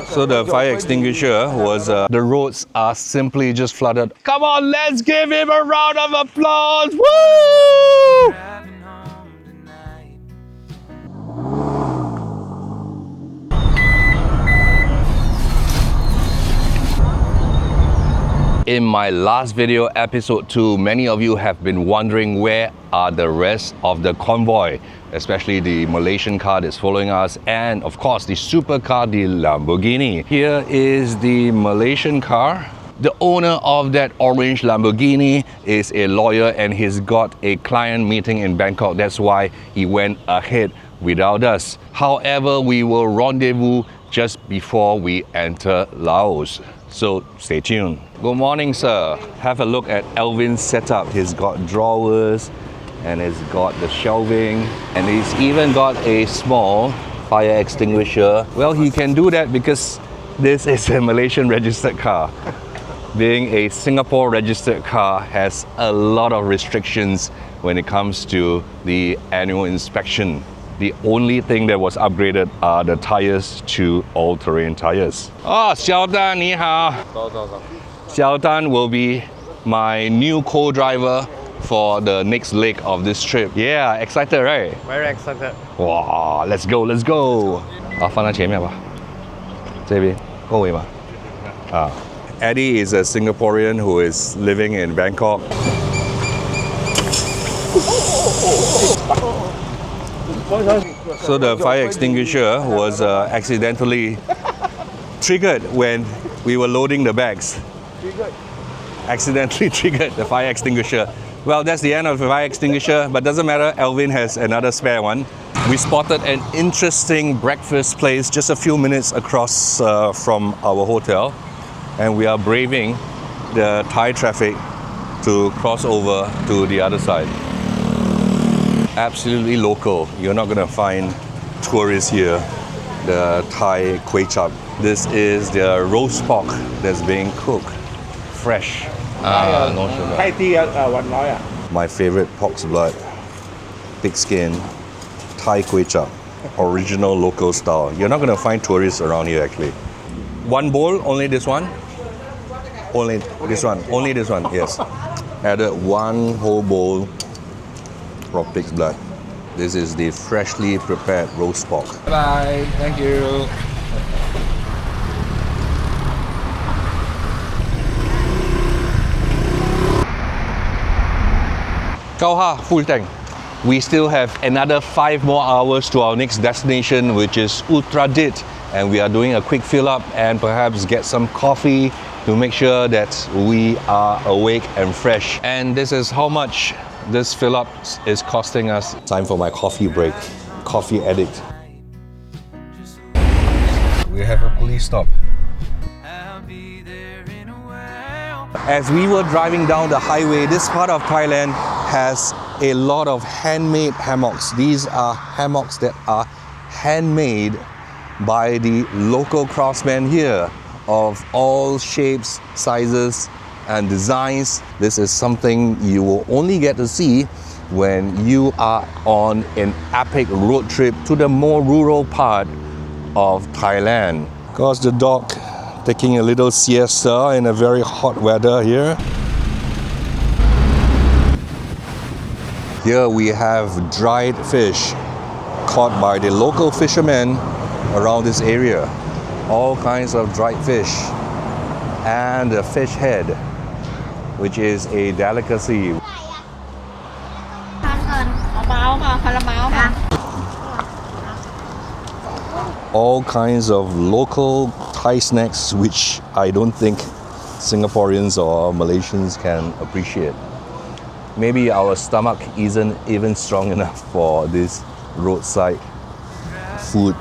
So the fire extinguisher was, the roads are simply just flooded. Come on, let's give him a round of applause! Woo! In my last video, episode 2, many of you have been wondering where are the rest of the convoy, especially the Malaysian car that's following us, and of course the supercar, the Lamborghini. Here is the Malaysian car. The owner of that orange Lamborghini is a lawyer and he's got a client meeting in Bangkok. That's why he went ahead without us. However, we will rendezvous just before we enter Laos. So stay tuned. Good morning, sir. Have a look at Alvin's setup. He's got drawers and he's got the shelving and he's even got a small fire extinguisher. Well, he can do that because this is a Malaysian registered car. Being a Singapore registered car has a lot of restrictions when it comes to the annual inspection. The only thing that was upgraded are the tires to all-terrain tires. Oh, Xiao Dan, ni hao. Xiao Dan will be my new co-driver for the next leg of this trip. Yeah, excited, right? Very excited. Wow, let's go, let's go. 放在前面吧。这边，后尾嘛。Eddie is a Singaporean who is living in Bangkok. So the fire extinguisher was accidentally triggered when we were loading the bags. Accidentally triggered the fire extinguisher. Well, that's the end of the fire extinguisher, but doesn't matter, Alvin has another spare one. We spotted an interesting breakfast place just a few minutes across from our hotel, and we are braving the Thai traffic to cross over to the other side. Absolutely local. You're not gonna find tourists here. The Thai kway chap. This is the roast pork that's being cooked fresh. No sugar. My favorite pork's blood, pig skin, Thai kway chap, original local style. You're not gonna find tourists around here actually. One bowl, only this one? Only this one, only this one, yes. Added one whole bowl of pig's blood. This is the freshly prepared roast pork. Bye, thank you. Full tank. We still have another 5 more hours to our next destination, which is Uttradit, and we are doing a quick fill up and perhaps get some coffee to make sure that we are awake and fresh. And this is how much this fill up is costing us. Time for my coffee break. Coffee addict. We have a police stop. As we were driving down the highway, this part of Thailand has a lot of handmade hammocks. These are hammocks that are handmade by the local craftsmen here of all shapes, sizes, and designs. This is something you will only get to see when you are on an epic road trip to the more rural part of Thailand. Of course, the dog taking a little siesta in a very hot weather here. Here we have dried fish caught by the local fishermen around this area. All kinds of dried fish and a fish head, which is a delicacy. All kinds of local Thai snacks which I don't think Singaporeans or Malaysians can appreciate. Maybe our stomach isn't even strong enough for this roadside food.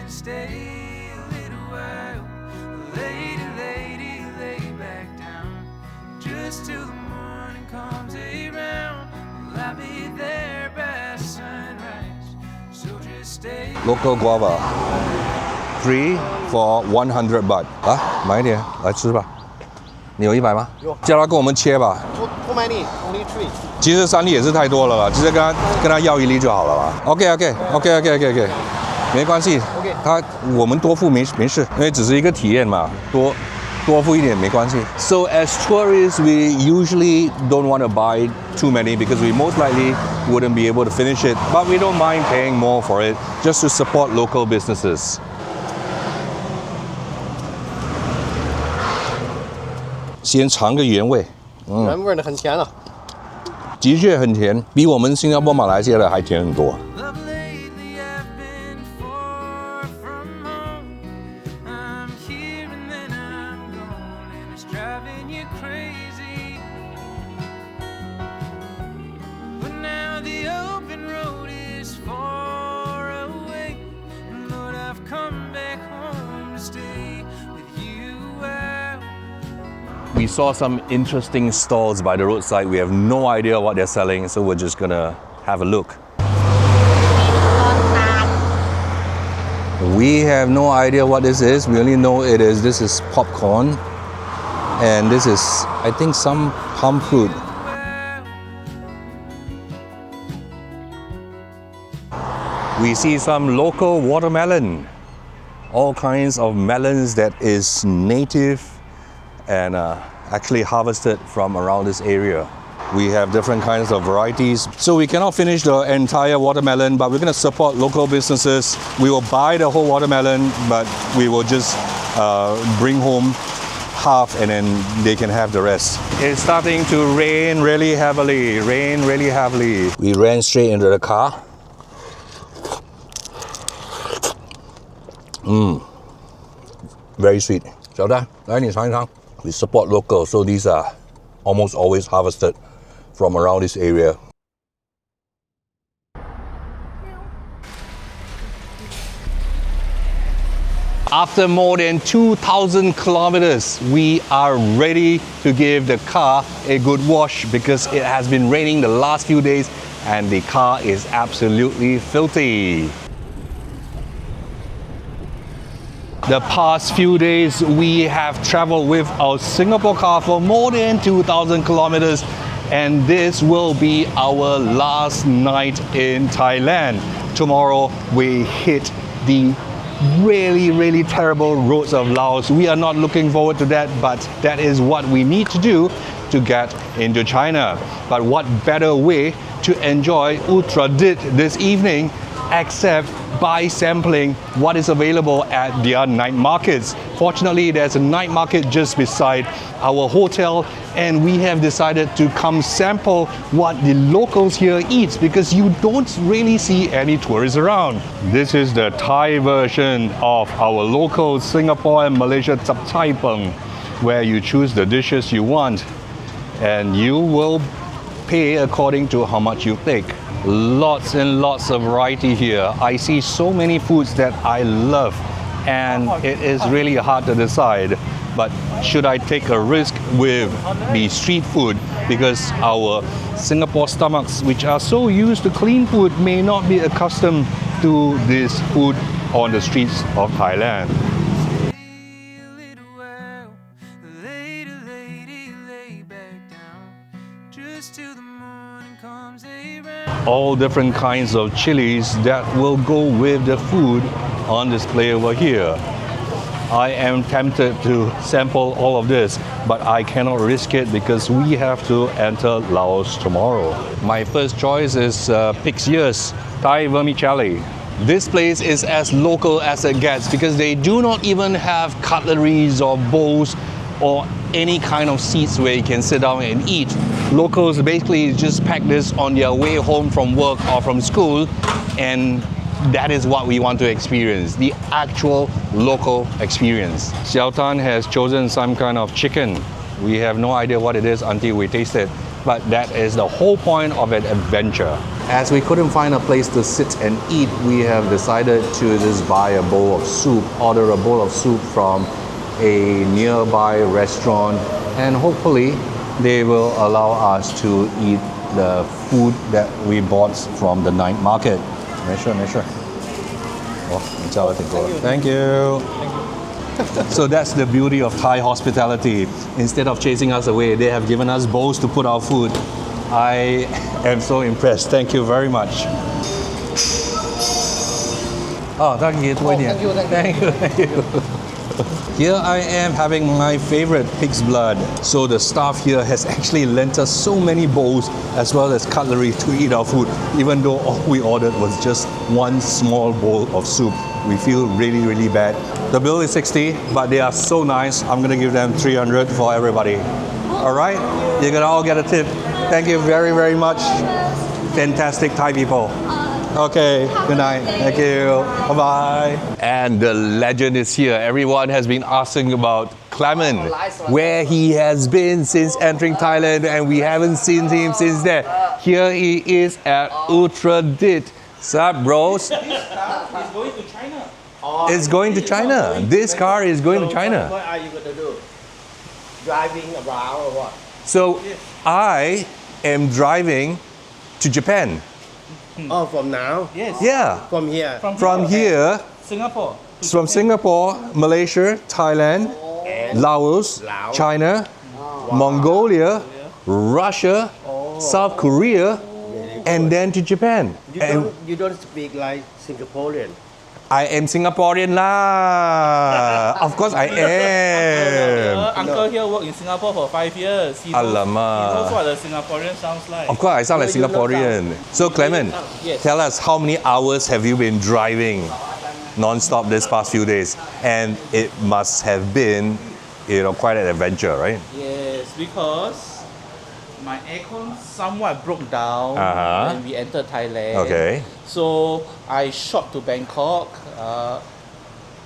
Stay a little while, lady, lady, lay back down, just till the morning comes around. Well, I'll be there by sunrise, so just stay. Local guava. 3 for 100 baht. 啊，买一点来吃吧。你有100吗？有。叫他跟我们切吧。Too many, only 3. 其实3粒也是太多了啦，直接跟他要1粒就好了啦。OK，没关系。OK 我们多付没事，因为只是一个体验嘛，多付一点没关系。So as tourists, we usually don't want to buy too many because we most likely wouldn't be able to finish it, but we don't mind paying more for it just to support local businesses. 先尝个原味，原味的很甜啊。的确很甜，比我们新加坡、马来西亚的还甜很多。 Love lately I've been far from home. I'm here and then I'm gone, and it's driving you crazy. But now the open road is far away, and Lord, I've come back home to stay with you out. We saw some interesting stalls by the roadside. We have no idea what they're selling, so we're just gonna have a look. We have no idea what this is. We only know this is popcorn, and this is, I think, some palm fruit. We see some local watermelon, all kinds of melons that is native and actually harvested from around this area. We have different kinds of varieties. So we cannot finish the entire watermelon, but we're going to support local businesses. We will buy the whole watermelon, but we will just bring home half and then they can have the rest. It's starting to rain really heavily, We ran straight into the car. Very sweet. 小丹，来你尝一尝。We support local, so these are almost always harvested from around this area. After more than 2,000 kilometers, we are ready to give the car a good wash because it has been raining the last few days and the car is absolutely filthy. The past few days, we have traveled with our Singapore car for more than 2,000 kilometers, and this will be our last night in Thailand. Tomorrow, we hit the really terrible roads of Laos. We are not looking forward to that, but that is what we need to do to get into China. But what better way to enjoy Uttradit this evening except by sampling what is available at their night markets. Fortunately, there's a night market just beside our hotel, and we have decided to come sample what the locals here eat because you don't really see any tourists around. This is the Thai version of our local Singapore and Malaysia Chap Chai Peng, where you choose the dishes you want and you will pay according to how much you take. Lots and lots of variety here. I see so many foods that I love and it is really hard to decide. But should I take a risk with the street food because our Singapore stomachs, which are so used to clean food, may not be accustomed to this food on the streets of Thailand. All different kinds of chilies that will go with the food on display over here. I am tempted to sample all of this, but I cannot risk it because we have to enter Laos tomorrow. My first choice is pig's ears, Thai vermicelli. This place is as local as it gets because they do not even have cutleries or bowls or any kind of seats where you can sit down and eat. Locals basically just pack this on their way home from work or from school, and that is what we want to experience, the actual local experience. Xiao Tan has chosen some kind of chicken. We have no idea what it is until we taste it, but that is the whole point of an adventure. As we couldn't find a place to sit and eat, we have decided to just buy a bowl of soup, order a bowl of soup from a nearby restaurant, and hopefully they will allow us to eat the food that we bought from the night market. 没事没事 Oh, thank you. So that's the beauty of Thai hospitality. Instead of chasing us away, they have given us bowls to put our food. I am so impressed. Thank you very much. Oh, thank you. Thank you. Here I am having my favorite pig's blood. So the staff here has actually lent us so many bowls as well as cutlery to eat our food, even though all we ordered was just one small bowl of soup. We feel really, really bad. The bill is 60, but they are so nice. I'm gonna give them 300 for everybody. All right, you're gonna all get a tip. Thank you very, very much. Fantastic Thai people. Okay, good night. Thank you. Bye-bye. And the legend is here. Everyone has been asking about Clement, where he has been since entering Thailand, and we haven't seen him since then. Here he is at Uttradit. Sup, bros? It's going to China. It's going to China. This car is going to China. What are you going to do? Driving around or what? So I am driving to Japan. Oh, from now? Yes. Yeah. From here? From here, Singapore. from Singapore, Malaysia, Thailand, Laos, China, Mongolia, Russia, South Korea, and then to Japan. You don't speak like Singaporean. I am Singaporean lah. Of course I am. Uncle here worked in Singapore for 5 years. He knows what a Singaporean sounds like. Of course I sound like Singaporean. So Clement, Yes. tell us how many hours have you been driving non-stop this past few days? And it must have been, quite an adventure, right? Yes, because my aircon somewhat broke down when we entered Thailand. Okay. So I shot to Bangkok.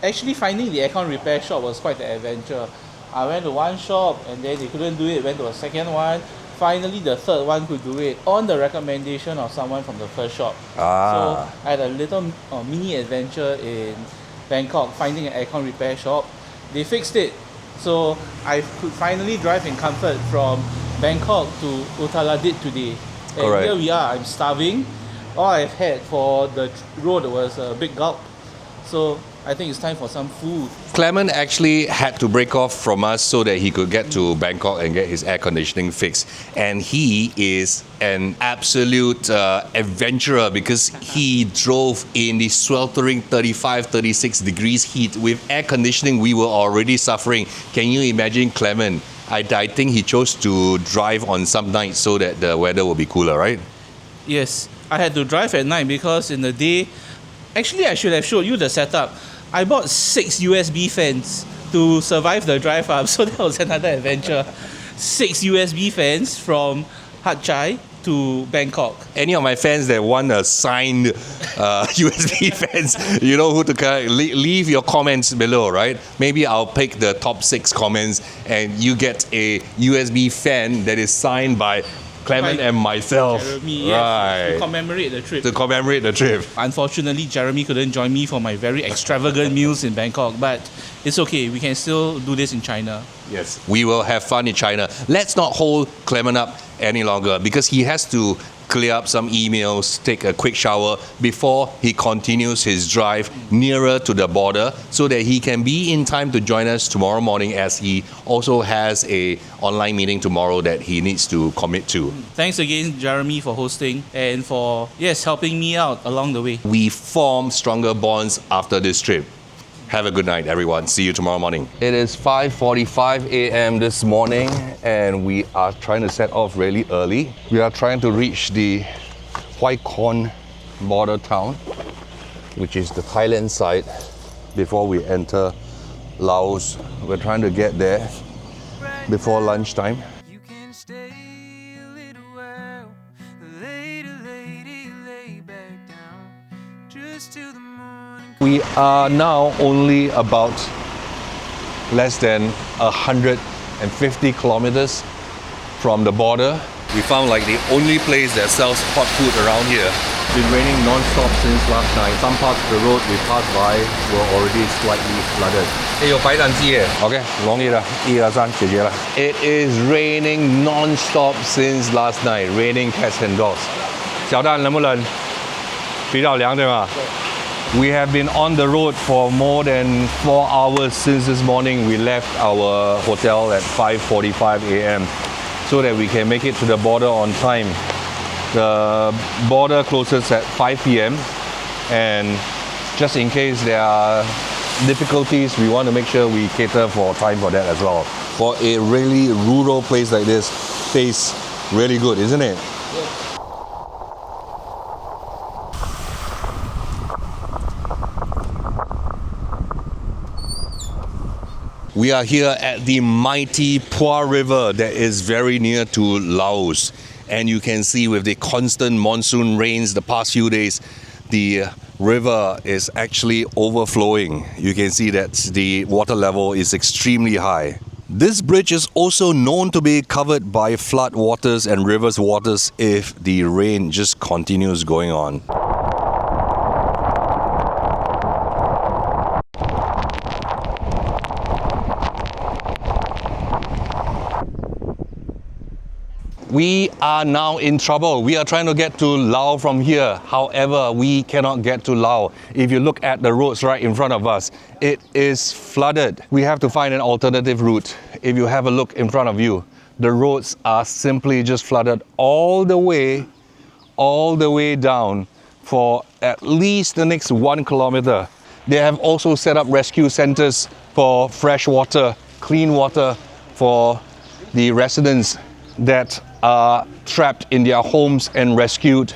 Actually, finding the aircon repair shop was quite an adventure. I went to one shop and then they couldn't do it. Went to a second one. Finally, the third one could do it on the recommendation of someone from the first shop. So I had a little mini adventure in Bangkok finding an aircon repair shop. They fixed it. So I could finally drive in comfort from Bangkok to Uttaradit today. And Correct. here we are. I'm starving. All I've had for the road was a big gulp. So I think it's time for some food. Clement actually had to break off from us so that he could get to Bangkok and get his air conditioning fixed. And he is an absolute adventurer because he drove in the sweltering 35, 36 degrees heat. With air conditioning, we were already suffering. Can you imagine Clement? I think he chose to drive on some nights so that the weather will be cooler, right? Yes, I had to drive at night because in the day, actually I should have showed you the setup. I bought 6 USB fans to survive the drive up, so that was another adventure. 6 USB fans from Hat Chai to Bangkok. Any of my fans that want a signed USB fans, you know who to leave your comments below, right? Maybe I'll pick the top 6 comments and you get a USB fan that is signed by Clement and myself. Jeremy, yes, to commemorate the trip. To commemorate the trip. Unfortunately, Jeremy couldn't join me for my very extravagant meals in Bangkok, but it's okay. We can still do this in China. Yes. We will have fun in China. Let's not hold Clement up any longer because he has to clear up some emails, take a quick shower before he continues his drive nearer to the border so that he can be in time to join us tomorrow morning as he also has a online meeting tomorrow that he needs to commit to. Thanks again, Jeremy, for hosting and for, helping me out along the way. We form stronger bonds after this trip. Have a good night, everyone. See you tomorrow morning. It is 5:45 a.m. this morning, and we are trying to set off really early. We are trying to reach the White Corn border town, which is the Thailand side, before we enter Laos. We're trying to get there before lunchtime. You can stay a little while. Later, lady, lay back down. Just till the morning. We are now only about less than 150 kilometers from the border. We found like the only place that sells hot food around here. It's been raining non-stop since last night. Some parts of the road we passed by were already slightly flooded. 有白斩鸡耶 OK 容易了1、2、3解决了 It is raining non-stop since last night. Raining cats and dogs. 小蛋冷不冷？比较凉对吗？ We have been on the road for more than 4 hours since this morning. We left our hotel at 5:45 a.m. so that we can make it to the border on time. The border closes at 5 p.m. and just in case there are difficulties, we want to make sure we cater for time for that as well. For a really rural place like this, tastes really good, isn't it? We are here at the mighty Pua River that is very near to Laos. And you can see with the constant monsoon rains the past few days, the river is actually overflowing. You can see that the water level is extremely high. This bridge is also known to be covered by flood waters and rivers waters if the rain just continues going on. We are now in trouble. We are trying to get to Laos from here. However, we cannot get to Laos. If you look at the roads right in front of us, it is flooded. We have to find an alternative route. If you have a look in front of you, the roads are simply just flooded all the way down for at least the next 1 kilometer. They have also set up rescue centers for fresh water, clean water for the residents that are trapped in their homes and rescued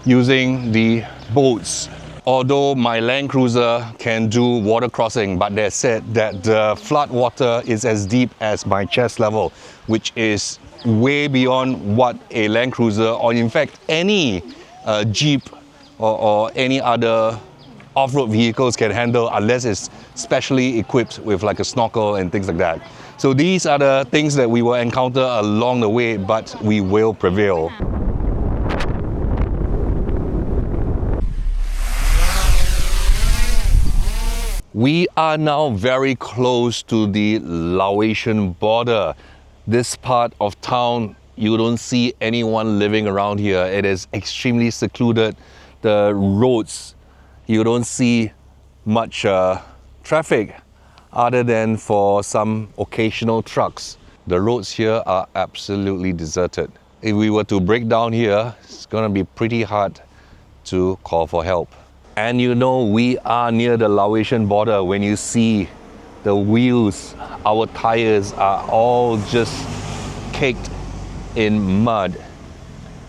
using the boats. Although my Land Cruiser can do water crossing, but they said that the flood water is as deep as my chest level, which is way beyond what a Land Cruiser or in fact any Jeep or any other off-road vehicles can handle unless it's specially equipped with like a snorkel and things like that. So these are the things that we will encounter along the way, but we will prevail. We are now very close to the Laotian border. This part of town, you don't see anyone living around here. It is extremely secluded. The roads, you don't see much traffic other than for some occasional trucks. The roads here are absolutely deserted. If we were to break down here, it's gonna be pretty hard to call for help. And you know, we are near the Laotian border. When you see the wheels, our tires are all just caked in mud.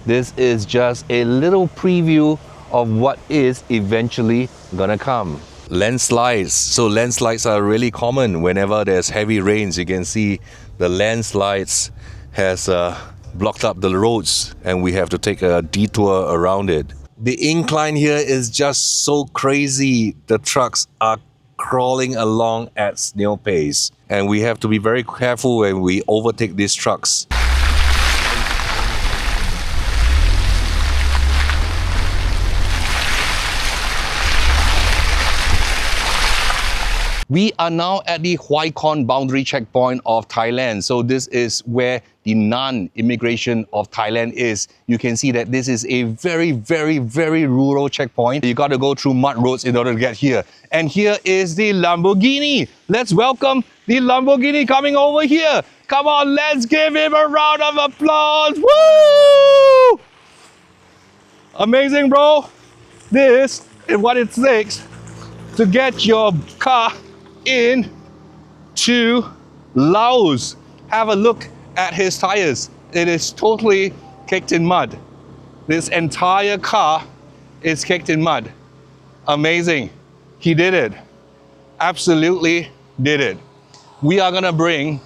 This is just a little preview of what is eventually gonna come. Landslides. So landslides are really common whenever there's heavy rains. You can see the landslides has blocked up the roads and we have to take a detour around it. The incline here is just so crazy. The trucks are crawling along at snail pace and we have to be very careful when we overtake these trucks. We are now at the Hoi Kon boundary checkpoint of Thailand. So this is where the non-immigration of Thailand is. You can see that this is a very, very, very rural checkpoint. You got to go through mud roads in order to get here. And here is the Lamborghini. Let's welcome the Lamborghini coming over here. Come on, let's give him a round of applause. Woo! Amazing, bro. This is what it takes to get your car in to Laos. Have a look at his tires. It is totally caked in mud. This entire car is caked in mud. Amazing. He did it. Absolutely did it. We are gonna bring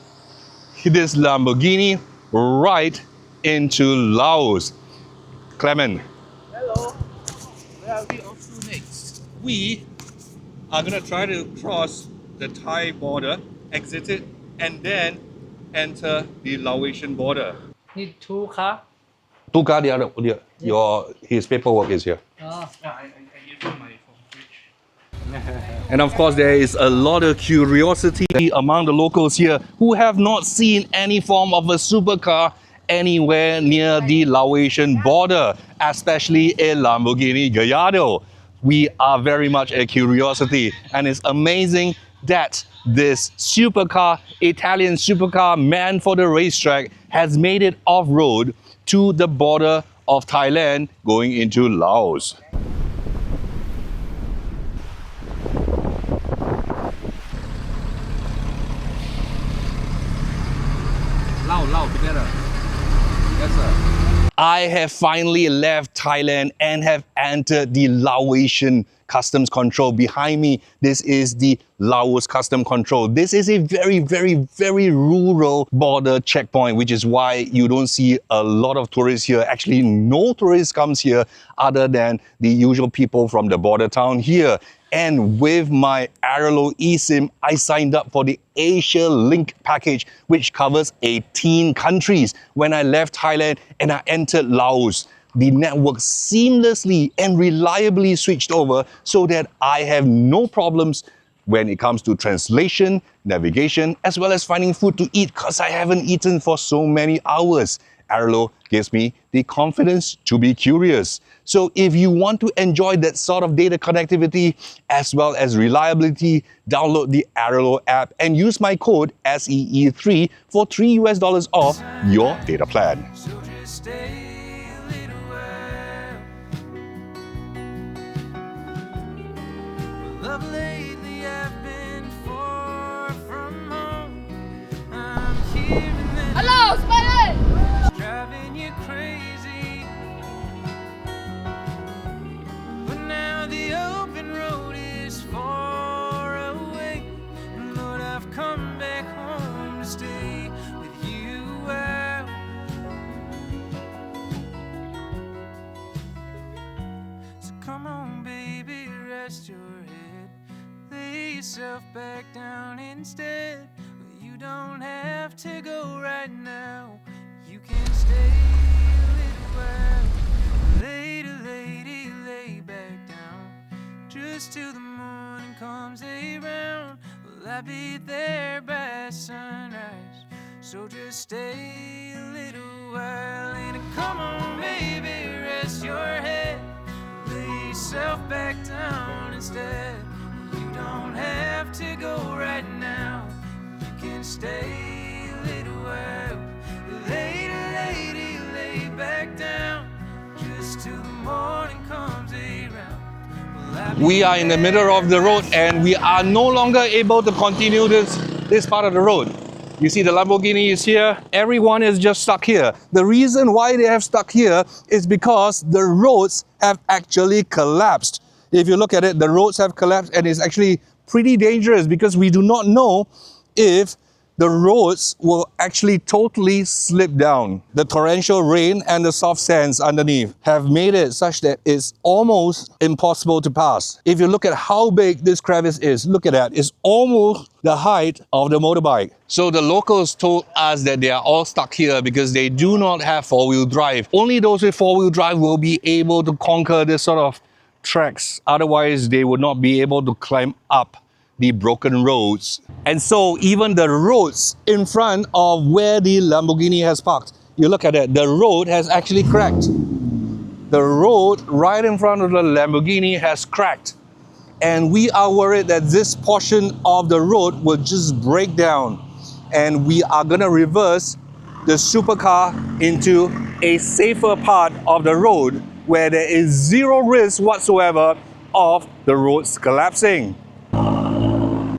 this Lamborghini right into Laos. Clement. Hello. Where are we off to next? We are gonna try to cross the Thai border, exit it, and then enter the Laotian border. Need 2 car. Two car, the other, his paperwork is here. I gave you my phone fridge. And of course, there is a lot of curiosity among the locals here who have not seen any form of a supercar anywhere near the Laotian border, especially a Lamborghini Gallardo. we are very much a curiosity, and it's amazing that this supercar, Italian supercar meant for the racetrack, has made it off-road to the border of Thailand going into Laos. Lao together. Yes, sir. I have finally left Thailand and have entered the Laotian customs control. Behind me, this is the Laos custom control. This is a very rural border checkpoint, which is why you don't see a lot of tourists here. Actually, no tourists comes here other than the usual people from the border town here. And with my Aerolo eSIM, I signed up for the Asia Link package, which covers 18 countries. When I left Thailand and I entered Laos, the network seamlessly and reliably switched over so that I have no problems when it comes to translation, navigation, as well as finding food to eat because I haven't eaten for so many hours. Aerolo gives me the confidence to be curious. So if you want to enjoy that sort of data connectivity as well as reliability, download the Aerolo app and use my code SEE3 for $3 off your data plan. So just stay a little while. Well, of lately I've been far from home. I'm hearing that Hello, Spider! it's driving you crazy. But now the open road is far away. And Lord, I've come back home to stay with you out. So come on, baby, rest your head. Lay yourself back down instead. Well, you don't have to go right now. You can stay a little while. Later, lady, lay back down. Just till the morning comes around. Well, I'll be there by sunrise. So just stay a little while. And come on, baby, rest your head. Lay yourself back down instead. You don't have to go right now. You can stay a little while. Later, lady, lay back down. Just till the morning comes around. Well, I'll be We are in the middle of the road and we are no longer able to continue this part of the road. You see the Lamborghini is here. Everyone is just stuck here. The reason why they have stuck here is because the roads have actually collapsed. If you look at it, the roads have collapsed and it's actually pretty dangerous because we do not know if the roads will actually totally slip down. The torrential rain and the soft sands underneath have made it such that it's almost impossible to pass. If you look at how big this crevice is, look at that. It's almost the height of the motorbike. So the locals told us that they are all stuck here because they do not have four-wheel drive. Only those with four-wheel drive will be able to conquer this sort of tracks. Otherwise, they would not be able to climb up the broken roads. And so even the roads in front of where the Lamborghini has parked, you look at it, the road has actually cracked. The road right in front of the Lamborghini has cracked. And we are worried that this portion of the road will just break down. And we are gonna reverse the supercar into a safer part of the road where there is zero risk whatsoever of the roads collapsing.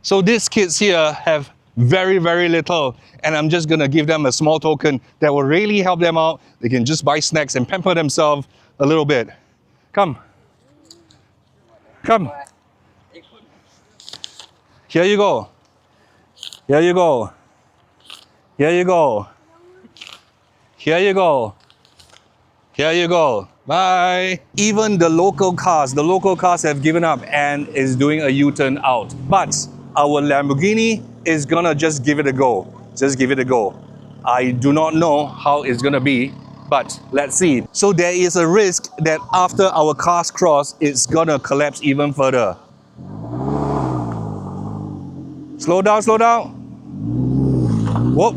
So these kids here have very little, and I'm just gonna give them a small token that will really help them out. They can just buy snacks and pamper themselves a little bit. Come. Come. Here you go. Here you go. Here you go. Here you go. Here you go. Bye. Even the local cars have given up and is doing a U-turn out. But our Lamborghini is gonna just give it a go. Just give it a go. I do not know how it's gonna be, but let's see. So there is a risk that after our cars cross, it's gonna collapse even further. Slow down, slow down. Whoop.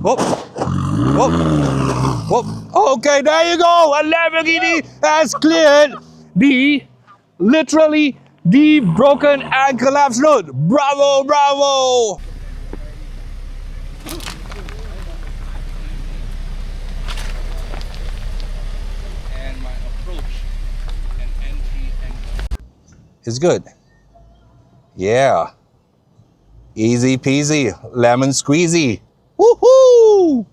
Whoop. Whoop. Whoop. Okay, there you go. A Lamborghini has cleared the literally the broken and collapsed road. Bravo, bravo! And my approach and entry angle is good. Yeah. Easy peasy, lemon squeezy. Woohoo!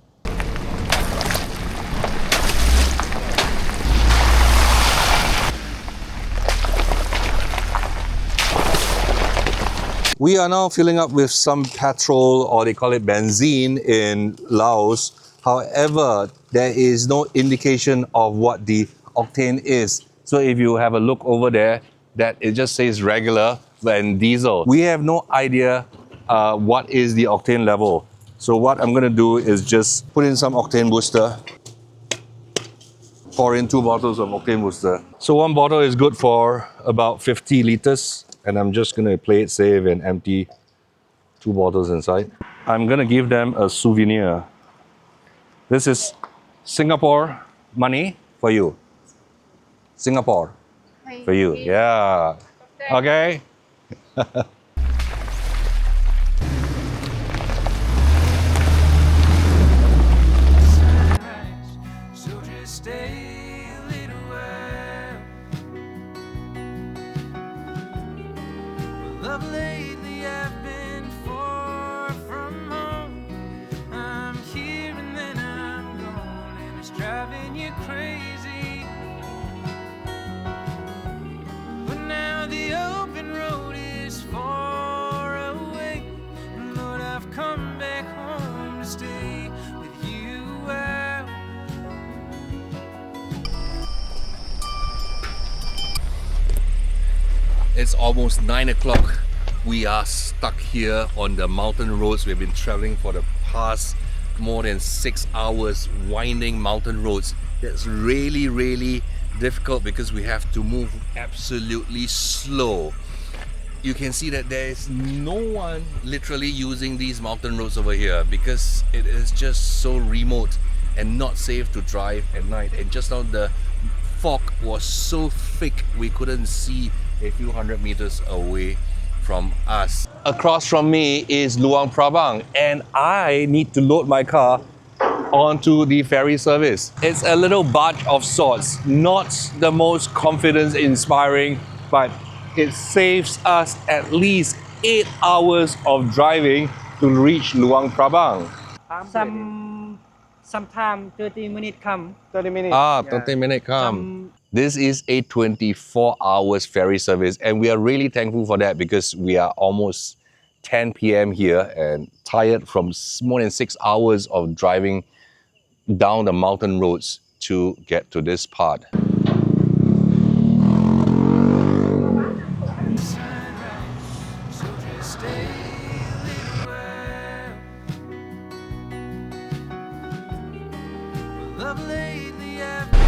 We are now filling up with some petrol, or they call it benzene, in Laos. However, there is no indication of what the octane is. So if you have a look over there, that it just says regular and diesel. We have no idea what is the octane level. So what I'm gonna do is just put in some octane booster. Pour in 2 bottles of octane booster. So 1 bottle is good for about 50 liters. And I'm just gonna play it safe and empty 2 bottles inside. I'm gonna give them a souvenir. This is Singapore money for you. Singapore for you. Yeah. Okay. So just stay a little while. Well, of lately I've been far from home. I'm here and then I'm gone, and it's driving you crazy. But now the open road is far away, and Lord, I've come back home to stay with you out. It's almost 9 o'clock. We are stuck here on the mountain roads. We've been traveling for the past more than 6 hours, winding mountain roads. That's really difficult because we have to move absolutely slow. You can see that there is no one literally using these mountain roads over here because it is just so remote and not safe to drive at night. And just now the fog was so thick we couldn't see a few hundred meters away from us. Across from me is Luang Prabang, and I need to load my car onto the ferry service. It's a little barge of sorts, not the most confidence inspiring, but it saves us at least 8 hours of driving to reach Luang Prabang. Sometime 30 minutes come. 30 minutes. 30-minute come. This is a 24 hours ferry service, and we are really thankful for that because we are almost 10 p.m. here and tired from more than 6 hours of driving down the mountain roads to get to this part. So just stay a little while. Well, of lately I've been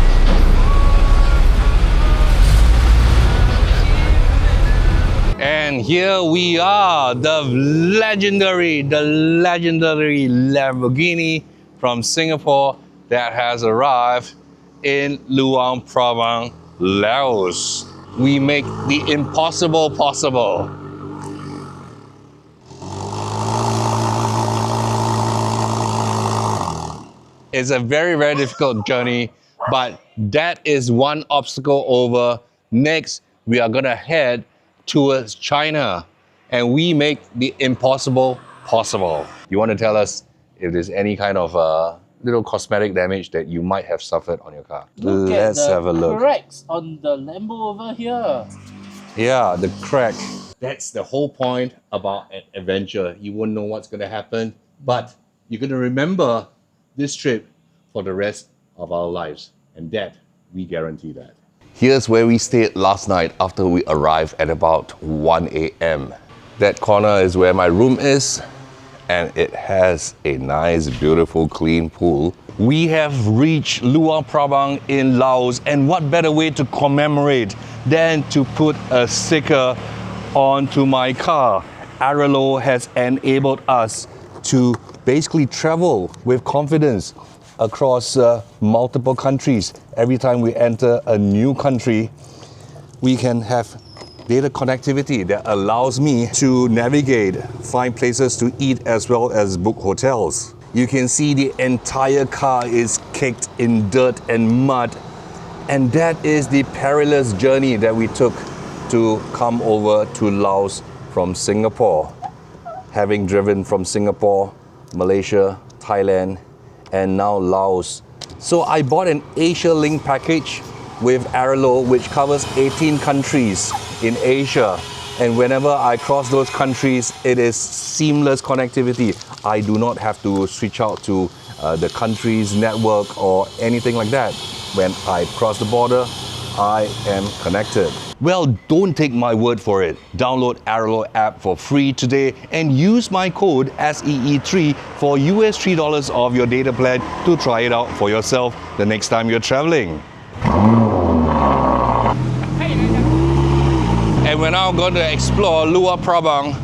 And here we are, the legendary Lamborghini from Singapore that has arrived in Luang Prabang, Laos. We make the impossible possible. It's a very difficult journey, but that is one obstacle over. Next, we are gonna head towards China, and we make the impossible possible. You want to tell us if there's any kind of little cosmetic damage that you might have suffered on your car? Let's have a look. Cracks on the Lambo over here. Yeah, the crack. That's the whole point about an adventure. You won't know what's gonna happen, but you're gonna remember this trip for the rest of our lives, and that we guarantee that. Here's where we stayed last night after we arrived at about 1 a.m. That corner is where my room is, and it has a nice, beautiful, clean pool. We have reached Luang Prabang in Laos, and what better way to commemorate than to put a sticker onto my car. Arelo has enabled us to basically travel with confidence across multiple countries. Every time we enter a new country, we can have data connectivity that allows me to navigate, find places to eat as well as book hotels. You can see the entire car is caked in dirt and mud, and that is the perilous journey that we took to come over to Laos from Singapore. Having driven from Singapore, Malaysia, Thailand, and now Laos. So I bought an Asia Link package with Airlo, which covers 18 countries in Asia. And whenever I cross those countries, it is seamless connectivity. I do not have to switch out to the country's network or anything like that. When I cross the border, I am connected. Well, don't take my word for it. Download Airlo app for free today and use my code SEE3 for US $3 off your data plan to try it out for yourself the next time you're traveling. And we're now going to explore Luar Prabang.